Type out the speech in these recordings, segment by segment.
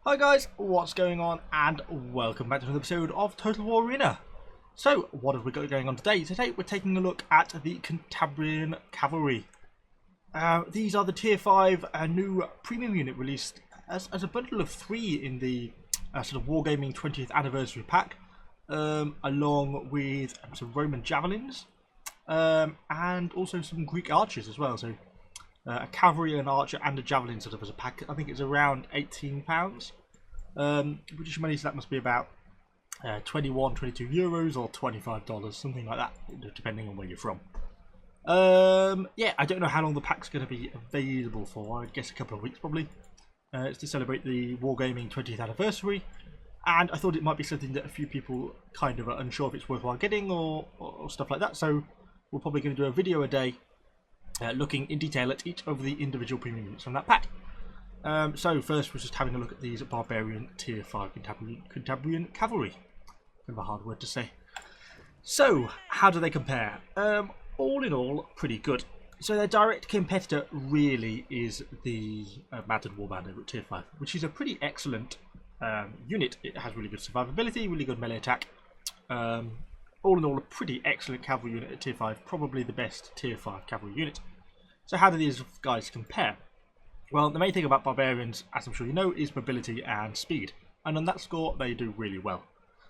Hi guys, what's going on, and welcome back to another episode of Total War Arena. So, what have we got going on today? Today we're taking a look at the Cantabrian Cavalry. These are the Tier 5 new premium unit released as a bundle of 3 in the sort of Wargaming 20th anniversary pack, along with some Roman javelins, and also some Greek archers as well. So a cavalry, an archer, and a javelin sort of as a pack. I think it's around £18. British money, so that must be about 21, 22 euros or $25, something like that, depending on where you're from. Yeah, I don't know how long the pack's going to be available for. I guess a couple of weeks probably. It's to celebrate the Wargaming 20th anniversary, and I thought it might be something that a few people kind of are unsure if it's worthwhile getting or stuff like that. So we're probably going to do a video a day looking in detail at each of the individual premium units from that pack. So first we're just having a look at these Barbarian Tier 5 Cantabrian Cavalry. Kind of a hard word to say. So, how do they compare? All in all, pretty good. So their direct competitor really is the Mounted Warband over at Tier 5, which is a pretty excellent unit. It has really good survivability, really good melee attack. All in all, a pretty excellent cavalry unit at Tier 5, probably the best Tier 5 cavalry unit. So how do these guys compare? Well, the main thing about Barbarians, as I'm sure you know, is mobility and speed. And on that score, they do really well.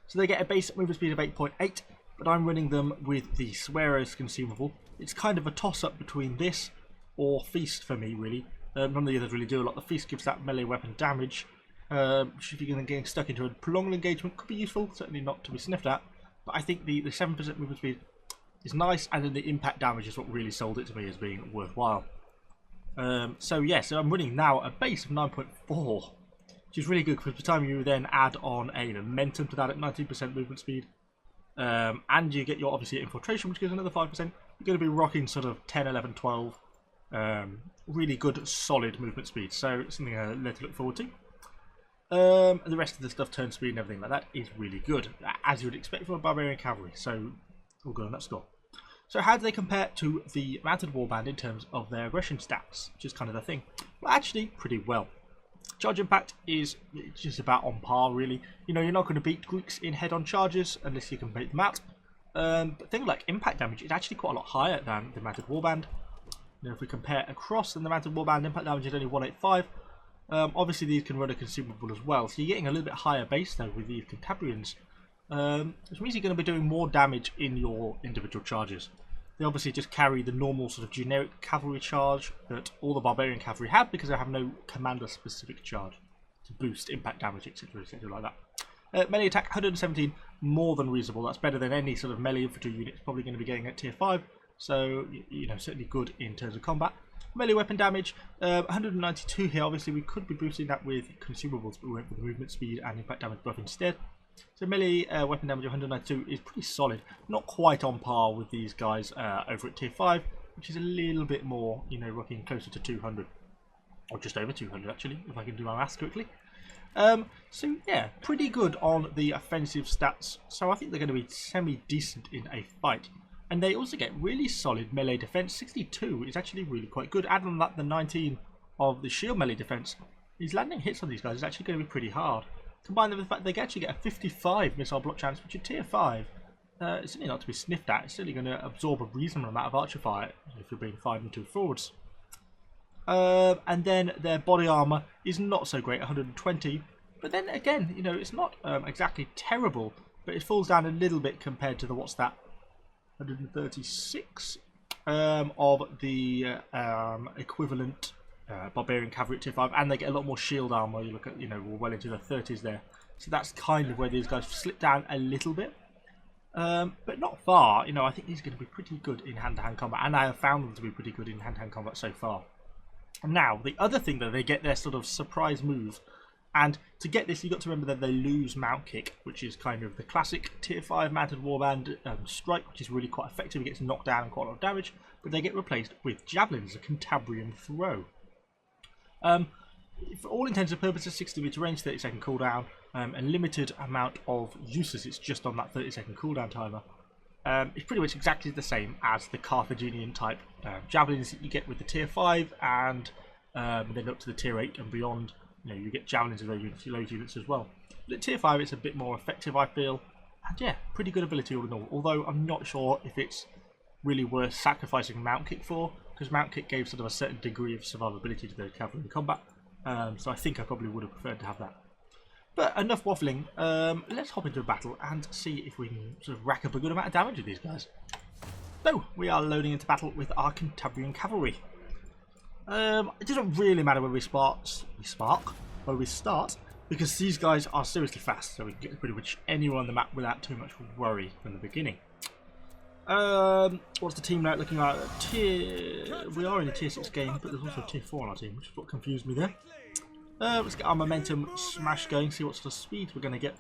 So they get a base movement speed of 8.8, but I'm running them with the Swearer's consumable. It's kind of a toss-up between this or Feast for me, really. None of the others really do a lot. The Feast gives that melee weapon damage, which if you're going to get stuck into a prolonged engagement could be useful, certainly not to be sniffed at. But I think the 7% movement speed is nice, and then the impact damage is what really sold it to me as being worthwhile. So I'm running now a base of 9.4, which is really good because by the time you then add on a momentum to that at 19% movement speed, and you get your obviously infiltration, which gives another 5%, you're going to be rocking sort of 10, 11, 12, really good solid movement speed. So it's something to look forward to. And the rest of the stuff, turn speed and everything like that, is really good, as you would expect from a Barbarian Cavalry. So all good on that score. So how do they compare to the Mounted Warband in terms of their aggression stats, which is kind of the thing? Well, actually, pretty well. Charge impact is just about on par, really. You know, you're not going to beat Greeks in head-on charges unless you can beat them out. But things like impact damage is actually quite a lot higher than the Mounted Warband. You know, if we compare across, then the Mounted Warband impact damage is only 185. Obviously, these can run a consumable as well, so you're getting a little bit higher base though with these Cantabrians. Which means you're going to be doing more damage in your individual charges. They obviously just carry the normal sort of generic cavalry charge that all the Barbarian Cavalry have because they have no commander-specific charge to boost impact damage, etc., etc., like that. Melee attack 117, more than reasonable. That's better than any sort of melee infantry unit it's probably going to be getting at Tier 5. So, you know, certainly good in terms of combat. Melee weapon damage, 192 here. Obviously, we could be boosting that with consumables, but we went for the movement speed and impact damage buff instead. So melee weapon damage of 192 is pretty solid. Not quite on par with these guys over at Tier 5, which is a little bit more, you know, rocking closer to 200. Or just over 200 actually, if I can do my maths quickly. So yeah, pretty good on the offensive stats. So I think they're going to be semi-decent in a fight. And they also get really solid melee defense. 62 is actually really quite good. Add on that the 19 of the shield melee defense. These landing hits on these guys is actually going to be pretty hard. Combined with the fact they actually get a 55 missile block chance, which is Tier 5. It's certainly not to be sniffed at. It's certainly going to absorb a reasonable amount of archer fire if you're being 5 and 2 forwards. And then their body armor is not so great, 120. But then again, you know, it's not exactly terrible, but it falls down a little bit compared to the 136 of the equivalent Barbarian Cavalry at Tier 5, and they get a lot more shield armor. You look at, you know, we're well into the 30s there. So that's kind of where these guys slip down a little bit. But not far. You know, I think these are going to be pretty good in hand-to-hand combat, and I have found them to be pretty good in hand-to-hand combat so far. Now, the other thing that they get their sort of surprise move, and to get this, you've got to remember that they lose Mount Kick, which is kind of the classic Tier 5 Mounted Warband strike, which is really quite effective. It gets knocked down and quite a lot of damage, but they get replaced with Javelins, a Cantabrian throw. For all intents and purposes, 60-meter range, 30-second cooldown, and limited amount of uses. It's just on that 30-second cooldown timer. It's pretty much exactly the same as the Carthaginian type javelins that you get with the Tier 5 and then up to the Tier 8 and beyond you know, you get javelins of those units as well. But at tier 5 it's a bit more effective, I feel. And yeah, pretty good ability all in all. Although I'm not sure if it's really worth sacrificing Mount Kick for, because Mount Kick gave sort of a certain degree of survivability to the cavalry in combat. So I think I probably would have preferred to have that. But enough waffling, let's hop into a battle and see if we can sort of rack up a good amount of damage with these guys. So, we are loading into battle with our Cantabrian Cavalry. It doesn't really matter where we start, because these guys are seriously fast, so we can get pretty much anywhere on the map without too much worry from the beginning. What's the team now looking like? We are in a tier 6 game, but there's also a tier 4 on our team, which is what confused me there. Let's get our momentum smash going, see what sort of speed we're going to get.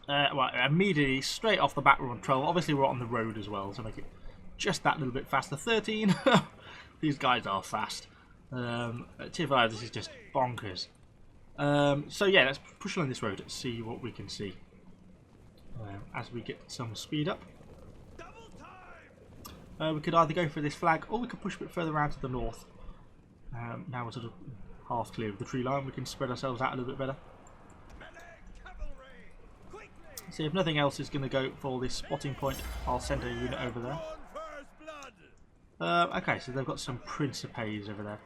Well, immediately, straight off the bat, we're on 12. Obviously, we're on the road as well, so make it just that little bit faster. 13. These guys are fast. At tier 5, this is just bonkers. So yeah, let's push along this road and see what we can see as we get some speed up. We could either go for this flag, or we could push a bit further around to the north. Now we're sort of half clear of the tree line, we can spread ourselves out a little bit better. See, if nothing else is going to go for this spotting point, I'll send a unit over there. Okay, so they've got some Principes over there.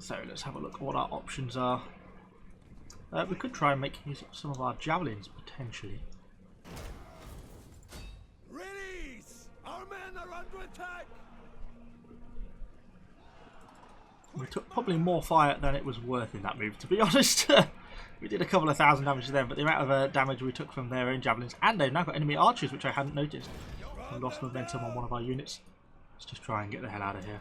So let's have a look at what our options are. We could try and make use of some of our javelins, potentially. Release! Our men are under attack! We took probably more fire than it was worth in that move, to be honest. We did a couple of thousand damage to them, but the amount of damage we took from their own javelins, and they've now got enemy archers, which I hadn't noticed. We lost momentum on one of our units. Let's just try and get the hell out of here.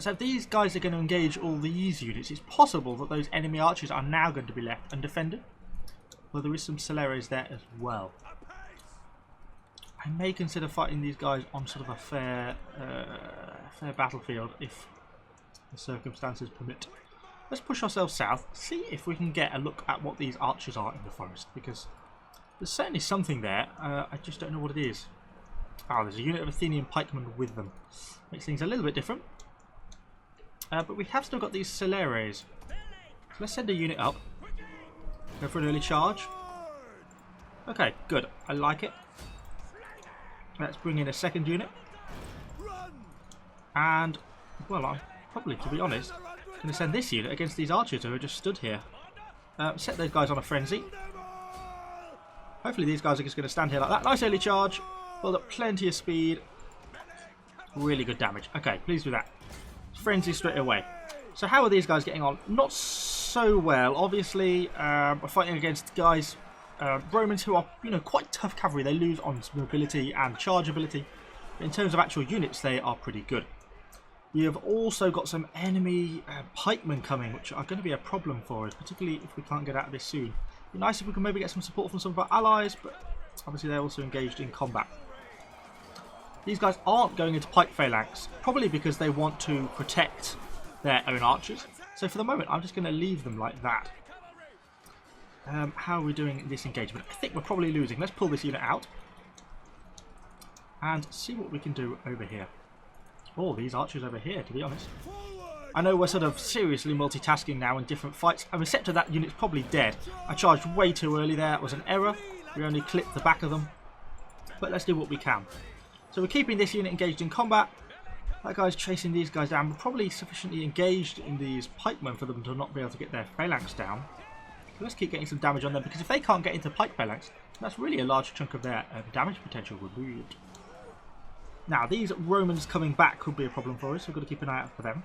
So if these guys are going to engage all these units, it's possible that those enemy archers are now going to be left undefended. Well, there is some Celeres there as well. I may consider fighting these guys on sort of a fair battlefield if the circumstances permit. Let's push ourselves south, see if we can get a look at what these archers are in the forest, because there's certainly something there. I just don't know what it is. Oh, there's a unit of Athenian pikemen with them. Makes things a little bit different. But we have still got these Celeres. So let's send a unit up. Go for an early charge. Okay, good. I like it. Let's bring in a second unit. And, well, I'm probably, to be honest, going to send this unit against these archers who are just stood here. Set those guys on a frenzy. Hopefully these guys are just going to stand here like that. Nice early charge. Build up plenty of speed. Really good damage. Okay, pleased with that. Frenzy straight away. So how are these guys getting on? Not so well. Obviously, we're fighting against guys, Romans, who are, you know, quite tough cavalry. They lose on mobility and charge ability. But in terms of actual units, they are pretty good. We have also got some enemy pikemen coming, which are going to be a problem for us, particularly if we can't get out of this soon. It'd be nice if we can maybe get some support from some of our allies, but obviously they're also engaged in combat. These guys aren't going into pike phalanx, probably because they want to protect their own archers. So for the moment, I'm just going to leave them like that. How are we doing in this engagement? I think we're probably losing. Let's pull this unit out and see what we can do over here. Oh, these archers over here, to be honest. I know we're sort of seriously multitasking now in different fights. I'm accepted that unit's probably dead. I charged way too early there. It was an error. We only clipped the back of them. But let's do what we can. So we're keeping this unit engaged in combat. That guy's chasing these guys down. We're probably sufficiently engaged in these pikemen for them to not be able to get their phalanx down. So let's keep getting some damage on them, because if they can't get into pike phalanx, that's really a large chunk of their damage potential removed. Now, these Romans coming back could be a problem for us, so we've got to keep an eye out for them.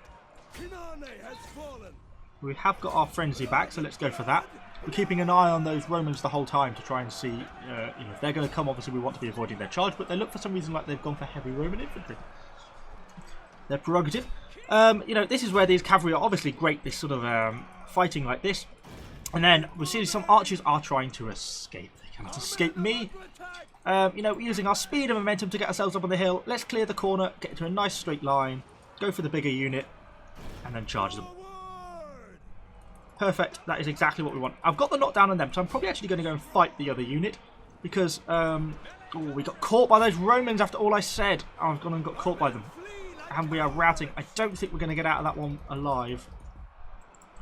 We have got our frenzy back, so let's go for that. We're keeping an eye on those Romans the whole time to try and see if they're going to come. Obviously, we want to be avoiding their charge, but they look for some reason like they've gone for heavy Roman infantry. Their prerogative. You know, this is where these cavalry are obviously great, this sort of fighting like this. And then we see some archers are trying to escape. They cannot escape me. You know, using our speed and momentum to get ourselves up on the hill. Let's clear the corner, get into a nice straight line, go for the bigger unit, and then charge them. Perfect. That is exactly what we want. I've got the knockdown on them, so I'm probably actually going to go and fight the other unit, because we got caught by those Romans after all I said. I've gone and got caught by them. and we are routing. I don't think we're going to get out of that one alive.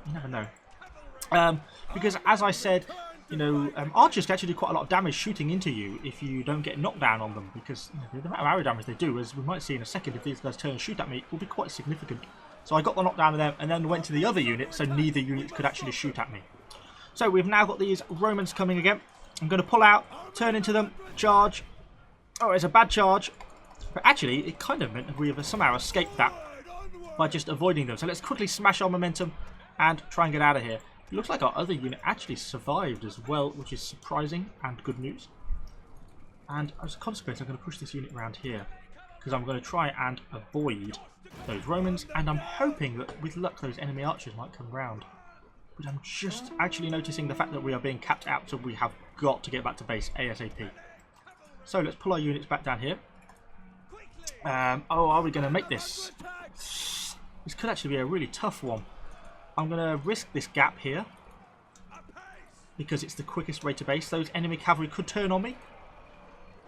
You never know. Because as I said, you know, archers can actually do quite a lot of damage shooting into you if you don't get knocked down on them, because you know, the amount of arrow damage they do, as we might see in a second if these guys turn and shoot at me, will be quite significant. So I got the knockdown of them and then went to the other unit, so neither unit could actually shoot at me. So we've now got these Romans coming again. I'm going to pull out, turn into them, charge. Oh, it's a bad charge. But actually, it kind of meant that we have somehow escaped that by just avoiding them. So let's quickly smash our momentum and try and get out of here. It looks like our other unit actually survived as well, which is surprising and good news. And as a consequence, I'm going to push this unit around here, because I'm going to try and avoid those Romans. And I'm hoping that with luck, those enemy archers might come round. But I'm just actually noticing the fact that we are being capped out, so we have got to get back to base ASAP. So let's pull our units back down here. Oh, are we going to make this? This could actually be a really tough one. I'm going to risk this gap here, because it's the quickest way to base. Those enemy cavalry could turn on me,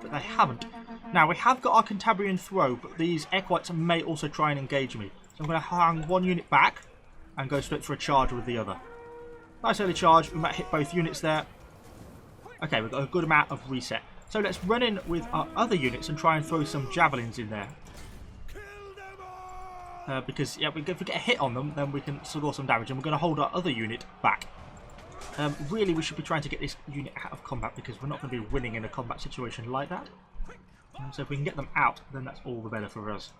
but they haven't. Now, we have got our Cantabrian throw, but these Equites may also try and engage me. So I'm going to hang one unit back and go straight for a charge with the other. Nice early charge. We might hit both units there. Okay, we've got a good amount of reset. So let's run in with our other units and try and throw some javelins in there. Because, yeah, if we get a hit on them, then we can score some damage. And we're going to hold our other unit back. Really, we should be trying to get this unit out of combat, because we're not going to be winning in a combat situation like that. So if we can get them out, then that's all the better for us.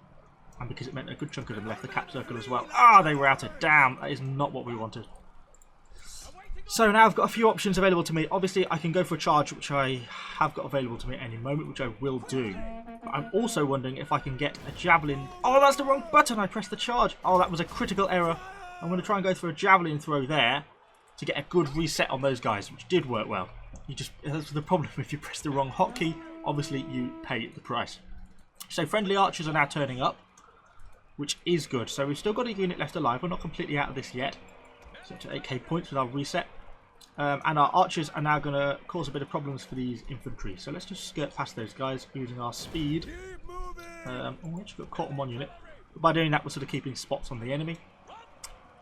And because it meant a good chunk of them left the cap circle as well. Ah, they were routed. Damn, that is not what we wanted. So now I've got a few options available to me. Obviously, I can go for a charge, which I have got available to me at any moment, which I will do. But I'm also wondering if I can get a javelin. Oh, that's the wrong button. I pressed the charge. Oh, that was a critical error. I'm going to try and go for a javelin throw there to get a good reset on those guys, which did work well. That's the problem if you press the wrong hotkey. Obviously, you pay the price. So friendly archers are now turning up, which is good. So we've still got a unit left alive. We're not completely out of this yet. So up to 8k points with our reset. And our archers are now going to cause a bit of problems for these infantry. So let's just skirt past those guys using our speed. Oh, we actually got caught on one unit. But by doing that, we're sort of keeping spots on the enemy.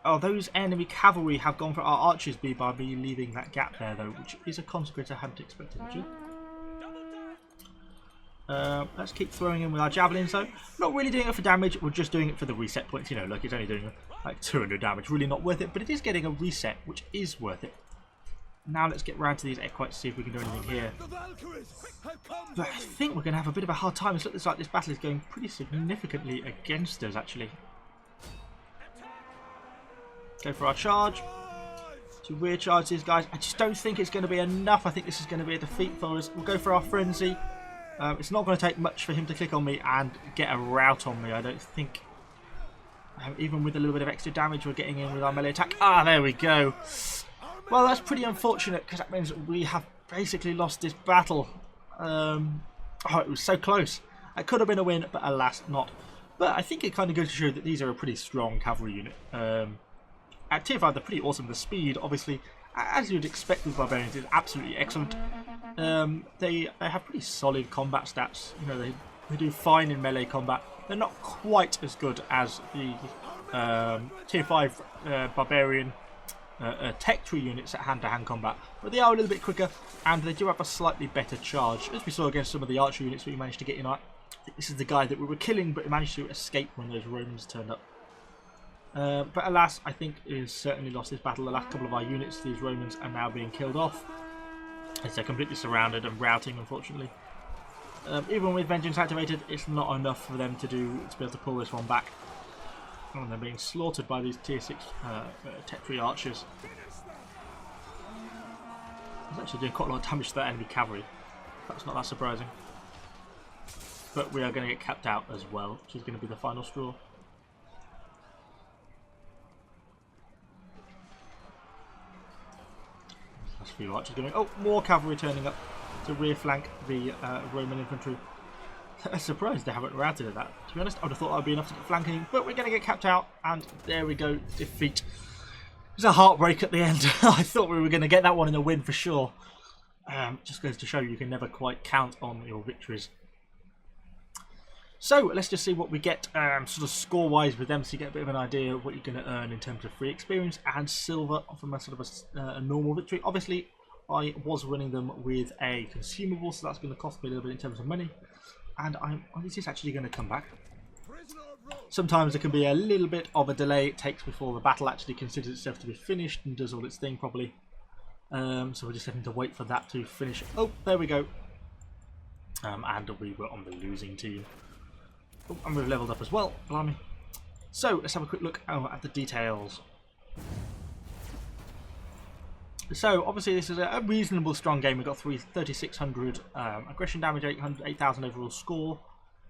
Oh, those enemy cavalry have gone for our archers by me leaving that gap there, though, which is a consequence I hadn't expected, actually. Let's keep throwing in with our javelins, though. Not really doing it for damage, we're just doing it for the reset points. You know, like it's only doing like 200 damage. Really not worth it, but it is getting a reset, which is worth it. Now let's get round to these Equites, see if we can do anything here. But I think we're going to have a bit of a hard time. It looks like this battle is going pretty significantly against us, actually. Go for our charge. To rear charge these guys. I just don't think it's going to be enough. I think this is going to be a defeat for us. We'll go for our frenzy. It's not going to take much for him to click on me and get a rout on me, I don't think. Even with a little bit of extra damage we're getting in with our melee attack. Ah, there we go. Well, that's pretty unfortunate, because that means we have basically lost this battle. Oh, it was so close. It could have been a win, but alas, not. But I think it kind of goes to show that these are a pretty strong cavalry unit. At tier 5, they're pretty awesome. The speed, obviously, as you'd expect with barbarians, is absolutely excellent. They have pretty solid combat stats. You know, they do fine in melee combat. They're not quite as good as the tier 5 barbarian tech tree units at hand-to-hand combat, but they are a little bit quicker, and they do have a slightly better charge, as we saw against some of the archer units we managed to get in. I think this is the guy that we were killing, but managed to escape when those Romans turned up. But alas, I think it has certainly lost this battle. The last couple of our units, these Romans, are now being killed off, as they're completely surrounded and routing, unfortunately. Even with Vengeance activated, it's not enough for them to be able to pull this one back. And they're being slaughtered by these tier 6 tech tree archers. It's actually doing quite a lot of damage to that enemy cavalry. That's not that surprising. But we are going to get capped out as well, which is going to be the final straw. Last few archers going. Oh, more cavalry turning up to rear flank the Roman infantry. I'm surprised they haven't routed at that. To be honest, I would have thought that would be enough to get flanking, but we're going to get capped out, and there we go, defeat. It was a heartbreak at the end. I thought we were going to get that one in a win for sure. Just goes to show you can never quite count on your victories. So let's just see what we get sort of score-wise with them, so you get a bit of an idea of what you're going to earn in terms of free experience and silver from a sort of a normal victory. Obviously, I was running them with a consumable, so that's going to cost me a little bit in terms of money. And is this actually going to come back? Sometimes there can be a little bit of a delay it takes before the battle actually considers itself to be finished and does all its thing properly. So we're just having to wait for that to finish. Oh, there we go. And we were on the losing team. Oh, and we've leveled up as well. Blimey. So let's have a quick look at the details. So obviously this is a reasonable strong game. We've got 3,600 aggression damage, 8,000 overall score.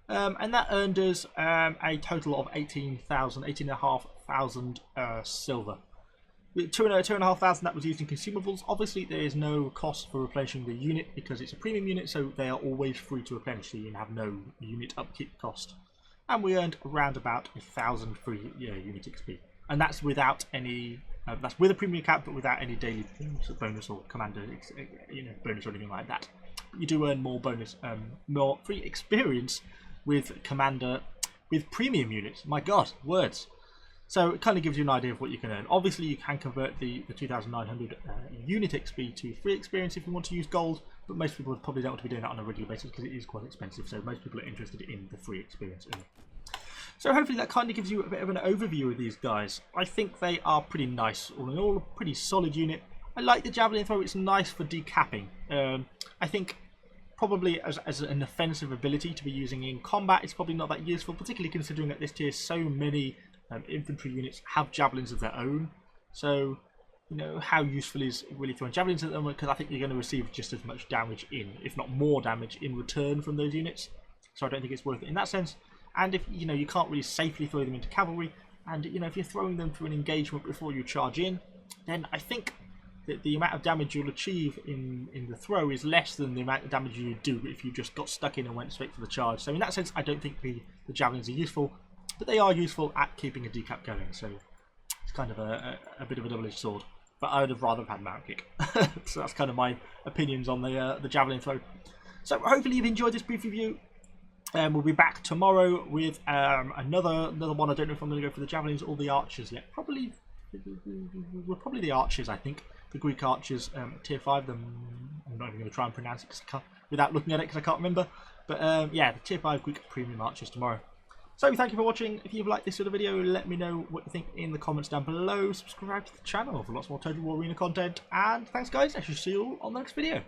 And that earned us a total of 18,500 silver. With 2,500 that was used in consumables. Obviously there is no cost for replenishing the unit because it's a premium unit, so they are always free to replenish, so you have no unit upkeep cost. And we earned around about 1,000 free unit XP. And that's without any, that's with a premium account, but without any daily bonus or commander bonus or anything like that. You do earn more bonus, more free experience with commander with premium units. My god, words. So it kind of gives you an idea of what you can earn. Obviously you can convert the 2,900 unit XP to free experience if you want to use gold, but most people probably don't want to be doing that on a regular basis because it is quite expensive, so most people are interested in the free experience only. So hopefully that kind of gives you a bit of an overview of these guys. I think they are pretty nice, all in all, a pretty solid unit. I like the javelin throw, it's nice for decapping. I think probably as an offensive ability to be using in combat, it's probably not that useful, particularly considering at this tier so many infantry units have javelins of their own. So, you know, how useful is really throwing javelins at them? Because I think you're going to receive just as much damage in, if not more damage, in return from those units. So I don't think it's worth it in that sense. And if, you know, you can't really safely throw them into cavalry, and, you know, if you're throwing them through an engagement before you charge in, then I think that the amount of damage you'll achieve in the throw is less than the amount of damage you would do if you just got stuck in and went straight for the charge. So in that sense, I don't think the javelins are useful, but they are useful at keeping a decap going. So it's kind of a bit of a double-edged sword. But I would have rather had mount kick. So that's kind of my opinions on the javelin throw. So hopefully you've enjoyed this brief review. We'll be back tomorrow with another one. I don't know if I'm going to go for the javelins or the archers yet. Probably the archers, I think. The Greek archers, tier 5. I'm not even going to try and pronounce it without looking at it because I can't remember. But yeah, the tier 5 Greek premium archers tomorrow. So thank you for watching. If you've liked this sort of video, let me know what you think in the comments down below. Subscribe to the channel for lots more Total War Arena content. And thanks guys, I shall see you all on the next video.